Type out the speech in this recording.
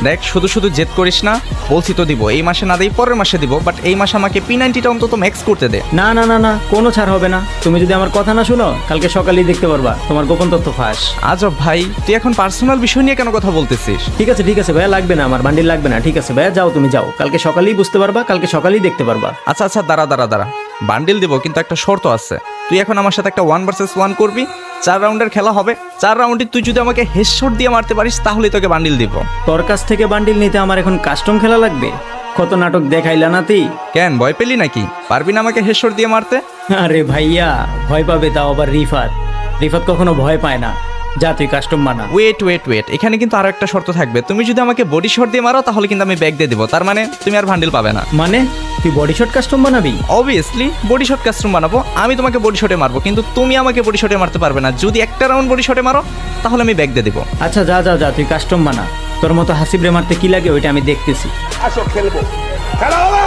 দেখ শুধু শুধু জেদ করিস না, বলছি তো দিব, এই মাসে না দেই পরের মাসে দিব, বাট এই মাসে আমাকে P90টা অন্তত ম্যাক্স করতে দে। না না না না, কোনো ছাড় হবে না। তুমি যদি আমার কথা না শুনো, কালকে সকালেই দেখতে পারবা তোমার গোপন তথ্য ফাঁস। আজব ভাই, তুই এখন পার্সোনাল বিষয় নিয়ে কেন কথা বলতেছিস? ঠিক আছে ভাইয়া, লাগবে না, আমার বান্ডিল লাগবে না। ঠিক আছে ভাইয়া, যাও তুমি যাও, কালকে সকালেই বুঝতে পারবা, কালকে সকালেই দেখতে পারবা। আচ্ছা আচ্ছা, দাঁড়া, বান্ডিল দিব, কিন্তু একটা শর্ত আছে। তুই এখন আমার সাথে একটা 1 vs 1 করবি, 4 রাউন্ডের খেলা হবে। 4 রাউন্ডে তুই যদি আমাকে হেডশট দিয়ে মারতে পারিস তাহলেই তোকে বান্ডিল দিব। তোর কাছ থেকে বান্ডিল নিতে আমার এখন কাস্টম খেলা লাগবে? কত নাটক দেখাইলা নাতি। কেন, ভয় পেলি নাকি? পারবি না আমাকে হেডশট দিয়ে মারতে? আরে ভাইয়া, ভয় পাবে তাও আবার রিফাত। রিফাত কখনো ভয় পায় না। যা তুই কাস্টম বানা। ওয়েট, এখানে কিন্তু আরো একটা শর্ত থাকবে। তুমি যদি আমাকে বডি শট দিয়ে মারো তাহলে কিন্তু আমি ব্যাগ দিয়ে দিব, তার মানে তুমি আর বান্ডিল পাবে না। মানে তুই বডি শট কাস্টম বানাবি? অবভিয়াসলি বডি শট কাস্টম বানাবো, আমি তোমাকে বডি শটে মারবো, কিন্তু তুমি আমাকে বডি শটে মারতে পারবে না। যদি একটা রাউন্ড বডি শটে মারো তাহলে আমি ব্যাগ দিয়ে দিব। আচ্ছা যা তুই কাস্টম বানা। তোর মতো হাসিবরে মারতে কি লাগে ওইটা আমি দেখতেছি। আসো খেলবো, খেলা হবে।